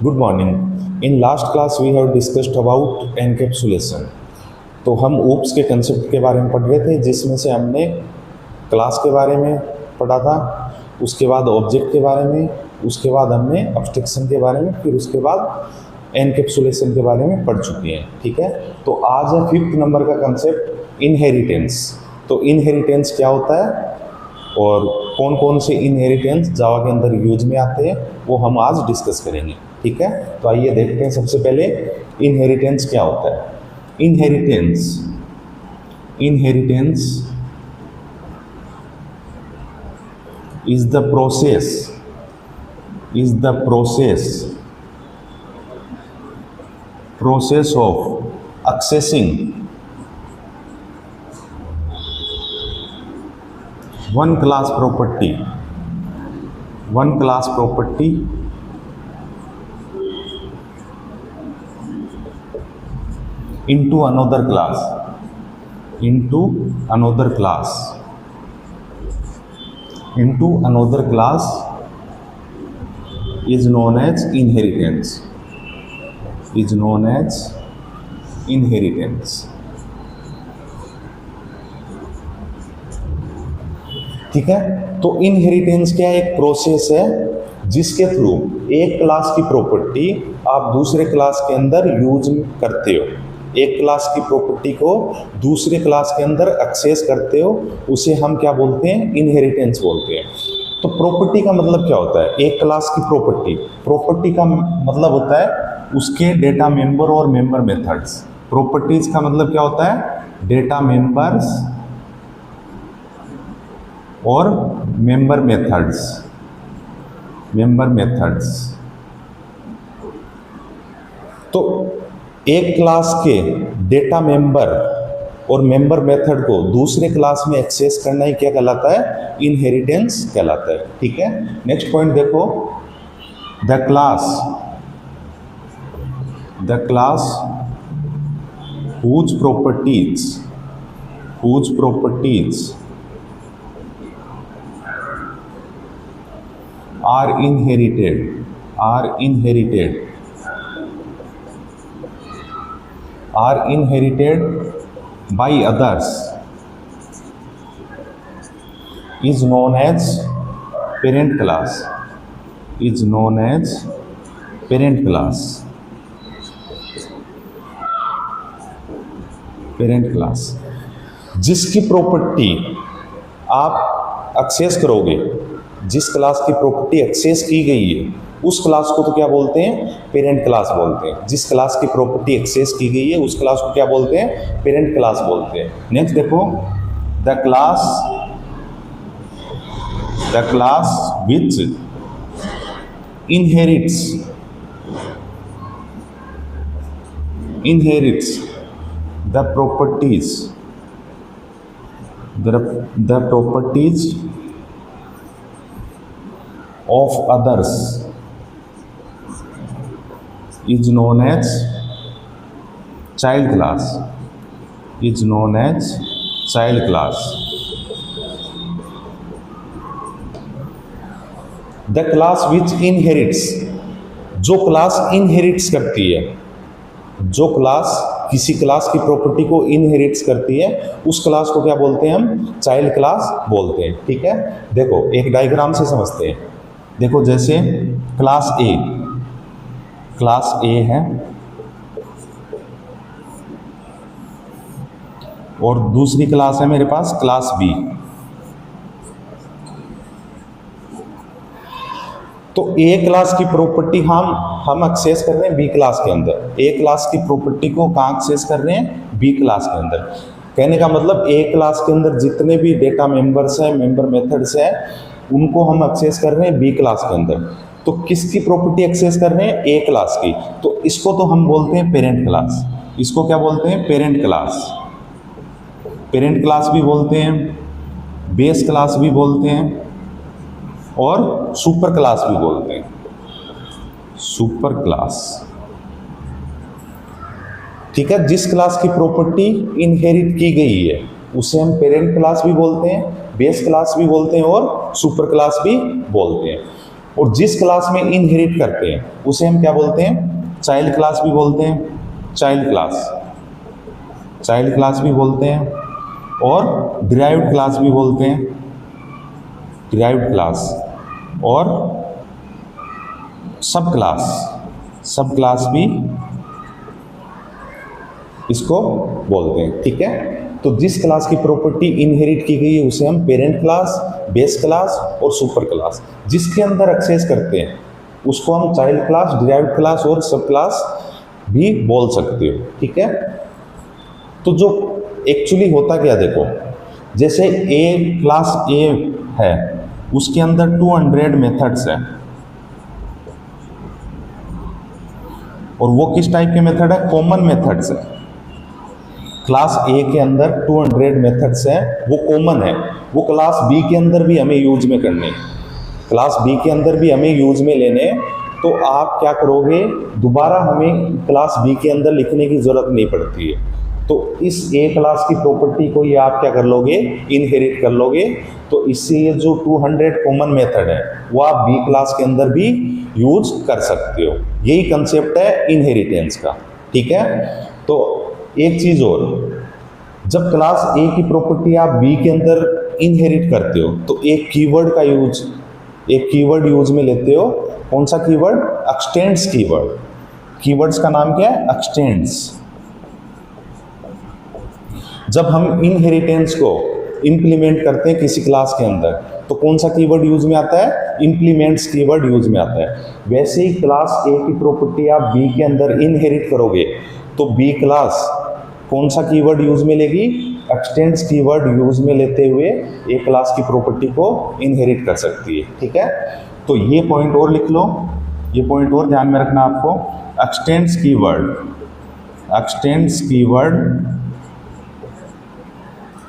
Good morning. In last class we have discussed about encapsulation. तो हम OOPS के concept के बारे में पढ़ रहे थे, जिसमें से हमने क्लास के बारे में पढ़ा था, उसके बाद ऑब्जेक्ट के बारे में, उसके बाद हमने एब्स्ट्रैक्शन के बारे में, फिर उसके बाद एनकैप्सुलेशन के बारे में पढ़ चुके हैं। ठीक है, तो आज है 5th नंबर का कंसेप्ट इनहेरिटेंस। तो इनहेरिटेंस क्या होता है और कौन कौन से इनहेरिटेंस जावा के अंदर यूज में आते हैं वो हम आज डिस्कस करेंगे। ठीक है, तो आइए देखते हैं सबसे पहले इनहेरिटेंस क्या होता है। Inheritance is the process of accessing one class property into another class is known as inheritance. ठीक है, तो इनहेरिटेंस क्या एक प्रोसेस है जिसके थ्रू एक क्लास की प्रॉपर्टी आप दूसरे क्लास के अंदर यूज करते हो, एक क्लास की प्रॉपर्टी को दूसरे क्लास के अंदर एक्सेस करते हो, उसे हम क्या बोलते हैं, इनहेरिटेंस बोलते हैं। तो प्रॉपर्टी का मतलब क्या होता है, एक क्लास की प्रॉपर्टी का मतलब होता है उसके डेटा मेंबर और मेंबर मेथड्स। प्रॉपर्टीज का मतलब क्या होता है, डेटा मेंबर्स और मेंबर मेथड्स। तो एक क्लास के डेटा मेंबर और मेंबर मेथड को दूसरे क्लास में एक्सेस करना ही क्या कहलाता है, इनहेरिटेंस कहलाता है। ठीक है, नेक्स्ट पॉइंट देखो, the class whose properties are inherited by others is known as parent class. जिसकी प्रॉपर्टी आप एक्सेस करोगे, जिस क्लास की प्रॉपर्टी एक्सेस की गई है उस क्लास को तो क्या बोलते हैं, पेरेंट क्लास बोलते हैं। जिस क्लास की प्रॉपर्टी एक्सेस की गई है उस क्लास को क्या बोलते हैं, पेरेंट क्लास बोलते हैं। नेक्स्ट देखो, the class which inherits the properties of others is known as child class. The class which inherits, जो क्लास इनहेरिट्स करती है, जो क्लास किसी क्लास की प्रॉपर्टी को इनहेरिट्स करती है उस क्लास को क्या बोलते हैं, हम चाइल्ड क्लास बोलते हैं। ठीक है, देखो एक डायग्राम से समझते हैं। देखो जैसे क्लास ए है और दूसरी क्लास है मेरे पास क्लास बी। तो ए क्लास की प्रॉपर्टी हम एक्सेस कर रहे हैं बी क्लास के अंदर। ए क्लास की प्रॉपर्टी को कहाँ एक्सेस कर रहे हैं, बी क्लास के अंदर। कहने का मतलब ए क्लास के अंदर जितने भी डेटा मेंबर्स हैं, मेंबर मेथड्स हैं, उनको हम एक्सेस कर रहे हैं बी क्लास के अंदर। तो किसकी प्रॉपर्टी एक्सेस कर रहे हैं, ए क्लास की। तो इसको तो हम बोलते हैं पेरेंट क्लास। इसको क्या बोलते हैं, पेरेंट क्लास भी बोलते हैं, बेस क्लास भी बोलते हैं और सुपर क्लास भी बोलते हैं। सुपर क्लास, ठीक है, जिस क्लास की प्रॉपर्टी इनहेरिट की गई है उसे हम पेरेंट क्लास भी बोलते हैं, बेस क्लास भी बोलते हैं और सुपर क्लास भी बोलते हैं। और जिस क्लास में इनहेरिट करते हैं उसे हम क्या बोलते हैं, चाइल्ड क्लास भी बोलते हैं, चाइल्ड क्लास भी बोलते हैं, और डिराइव्ड क्लास भी बोलते हैं, डिराइव्ड क्लास, और सब क्लास भी इसको बोलते हैं। ठीक है, तो जिस क्लास की प्रॉपर्टी इनहेरिट की गई है उसे हम पेरेंट क्लास, बेस क्लास और सुपर क्लास, जिसके अंदर एक्सेस करते हैं उसको हम चाइल्ड क्लास, डिराइव्ड क्लास और सब क्लास भी बोल सकते हो। ठीक है, तो जो एक्चुअली होता क्या, देखो जैसे ए क्लास ए है उसके अंदर 200 मेथड्स हैं, और वो किस टाइप के मेथड है, कॉमन मेथड्स है। क्लास ए के अंदर 200 मेथड्स हैं, वो कॉमन है, वो क्लास बी के अंदर भी हमें यूज में करने, क्लास बी के अंदर भी हमें यूज में लेने, तो आप क्या करोगे, दोबारा हमें क्लास बी के अंदर लिखने की जरूरत नहीं पड़ती है। तो इस ए क्लास की प्रॉपर्टी को ये आप क्या कर लोगे, इनहेरिट कर लोगे। तो इससे ये जो 200 कॉमन मेथड है वो आप बी क्लास के अंदर भी यूज कर सकते हो। यही कंसेप्ट है इनहेरिटेंस का। ठीक है, तो एक चीज और, जब क्लास ए की प्रॉपर्टी आप बी के अंदर इनहेरिट करते हो तो एक कीवर्ड यूज में लेते हो। कौन सा कीवर्ड, एक्सटेंड्स कीवर्ड। कीवर्ड्स का नाम क्या है, एक्सटेंड्स। जब हम इनहेरिटेंस को इंप्लीमेंट करते हैं किसी क्लास के अंदर तो कौन सा कीवर्ड यूज में आता है, इंप्लीमेंट्स कीवर्ड यूज में आता है। वैसे ही क्लास ए की प्रॉपर्टी आप बी के अंदर इनहेरिट करोगे तो बी क्लास कौन सा कीवर्ड यूज में लेगी, एक्सटेंड्स कीवर्ड यूज में लेते हुए ए क्लास की प्रॉपर्टी को इनहेरिट कर सकती है। ठीक है, तो ये पॉइंट और लिख लो, ये पॉइंट और ध्यान में रखना आपको। X tends keyword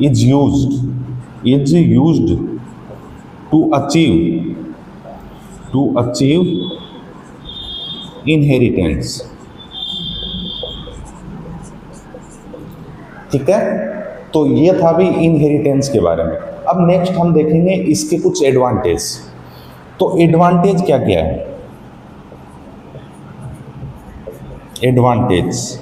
is used to achieve inheritance। ठीक है, तो ये था भी इनहेरिटेंस के बारे में। अब नेक्स्ट हम देखेंगे इसके कुछ एडवांटेज। तो एडवांटेज क्या क्या है, एडवांटेज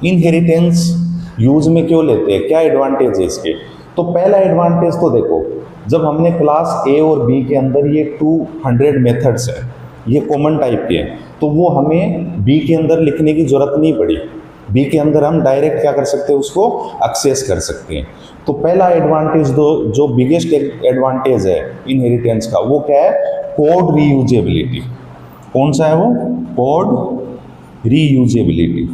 इनहेरिटेंस यूज में क्यों लेते हैं, क्या एडवांटेज है इसके। तो पहला एडवांटेज तो देखो, जब हमने क्लास ए और बी के अंदर ये 200 मेथड्स हैं, ये कॉमन टाइप के हैं, तो वो हमें बी के अंदर लिखने की जरूरत नहीं पड़ी। बी के अंदर हम डायरेक्ट क्या कर सकते हैं, उसको एक्सेस कर सकते हैं। तो पहला एडवांटेज जो बिगेस्ट एडवांटेज है इनहेरिटेंस का, वो क्या है, कोड रीयूजेबिलिटी। कौन सा है वो, कोड रीयूजेबिलिटी।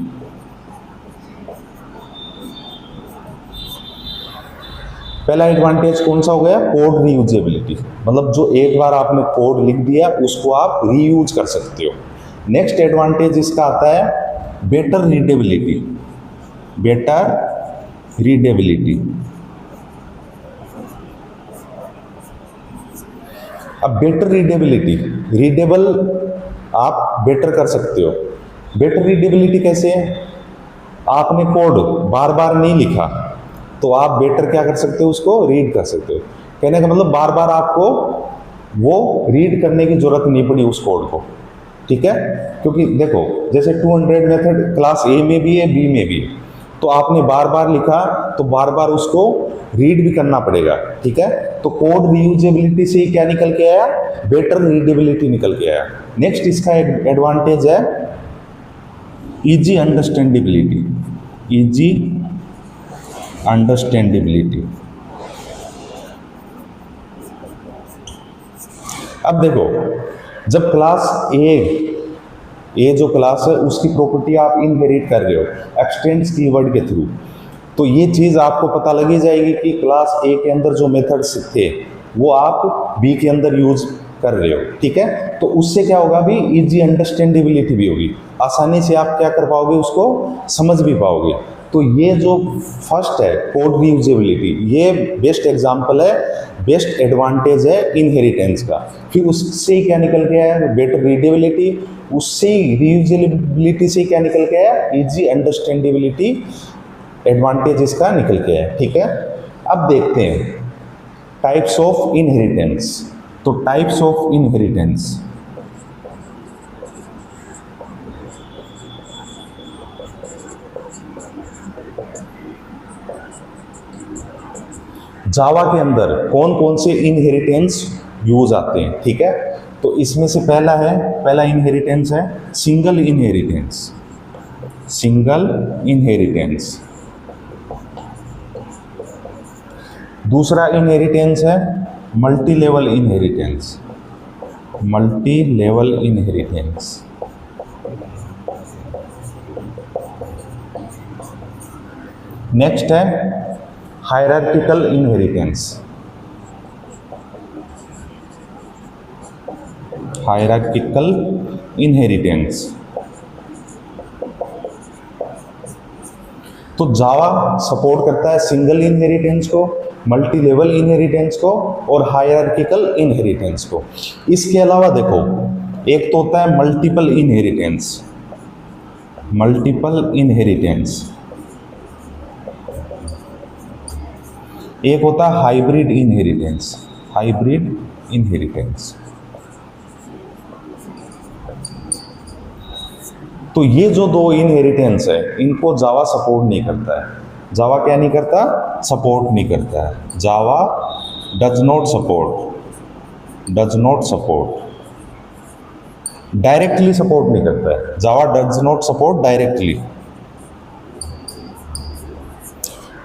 पहला एडवांटेज कौन सा हो गया, कोड रीयूजेबिलिटी, मतलब जो एक बार आपने कोड लिख दिया उसको आप रीयूज कर सकते हो। नेक्स्ट एडवांटेज इसका आता है बेटर रीडेबिलिटी। अब बेटर रीडेबल आप बेटर कर सकते हो। बेटर रीडेबिलिटी कैसे है, आपने कोड बार बार नहीं लिखा तो आप बेटर क्या कर सकते हो, उसको रीड कर सकते हो। कहने का मतलब बार बार आपको वो रीड करने की जरूरत नहीं पड़ी उस कोड को। ठीक है, क्योंकि देखो जैसे 200 मेथड क्लास ए में भी है, बी में भी है, तो आपने बार बार लिखा तो बार बार उसको रीड भी करना पड़ेगा। ठीक है, तो कोड रीयूजेबिलिटी से क्या निकल के आया, बेटर रीडेबिलिटी निकल के आया। नेक्स्ट इसका एक एडवांटेज है इजी अंडरस्टैंडेबिलिटी। अब देखो, जब क्लास ए जो क्लास है उसकी प्रॉपर्टी आप इनहेरिट कर रहे हो एक्सटेंड्स कीवर्ड के थ्रू, तो ये चीज़ आपको पता लगी जाएगी कि क्लास ए के अंदर जो मेथड्स थे वो आप बी के अंदर यूज कर रहे हो। ठीक है, तो उससे क्या होगा, भी इजी अंडरस्टैंडेबिलिटी भी होगी, आसानी से आप क्या कर पाओगे, उसको समझ भी पाओगे। तो ये जो फर्स्ट है कोड रीयूजेबिलिटी, ये बेस्ट एग्जांपल है, बेस्ट एडवांटेज है इनहेरिटेंस का। फिर उससे क्या निकल के आया, बेटर रीडेबिलिटी, उससे रीयूजेबिलिटी से क्या निकल के आया, इजी अंडरस्टैंडेबिलिटी एडवांटेज इसका निकल के आया। ठीक है, अब देखते हैं टाइप्स ऑफ इनहेरिटेंस। तो टाइप्स ऑफ इनहेरिटेंस, जावा के अंदर कौन कौन से इनहेरिटेंस यूज आते हैं, ठीक है। तो इसमें से पहला इनहेरिटेंस है सिंगल इनहेरिटेंस। Single inheritance. दूसरा इनहेरिटेंस है multi level inheritance. Multi level inheritance. Next है हायरार्किकल इनहेरिटेंस। Hierarchical inheritance. तो जावा सपोर्ट करता है सिंगल इनहेरिटेंस को, मल्टी लेवल इनहेरिटेंस को और हायरार्किकल इनहेरिटेंस को। इसके अलावा देखो, एक तो होता है मल्टीपल इनहेरिटेंस। Multiple inheritance. एक होता है हाइब्रिड इनहेरिटेंस। Hybrid inheritance. तो ये जो दो इनहेरिटेंस है, इनको जावा सपोर्ट नहीं करता है। जावा क्या नहीं करता? सपोर्ट नहीं करता है। Java does not support. Does not support. Directly support नहीं करता है। Java does not support directly.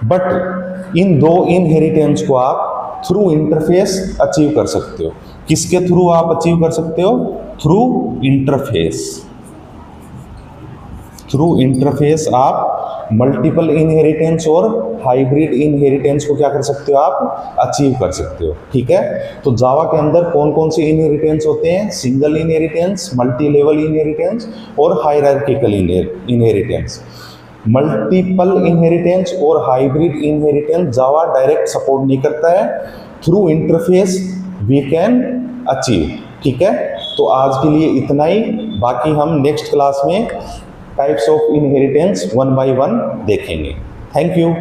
But in दो इनहेरिटेंस को आप थ्रू इंटरफेस अचीव कर सकते हो। किसके थ्रू आप अचीव कर सकते हो? Through interface. थ्रू इंटरफेस आप मल्टीपल इनहेरिटेंस और हाइब्रिड इनहेरिटेंस को क्या कर सकते हो? आप अचीव कर सकते हो, ठीक है। तो जावा के अंदर कौन कौन से इनहेरिटेंस होते हैं? Single inheritance, multi level inheritance और हायरार्किकल इनहेरिटेंस। मल्टीपल इनहेरिटेंस और hybrid inheritance Java direct support नहीं करता है। Through interface we can achieve, ठीक है। तो आज के लिए इतना ही। बाकी हम नेक्स्ट क्लास में टाइप्स ऑफ इनहेरिटेंस 1 by 1 देखेंगे। Thank you.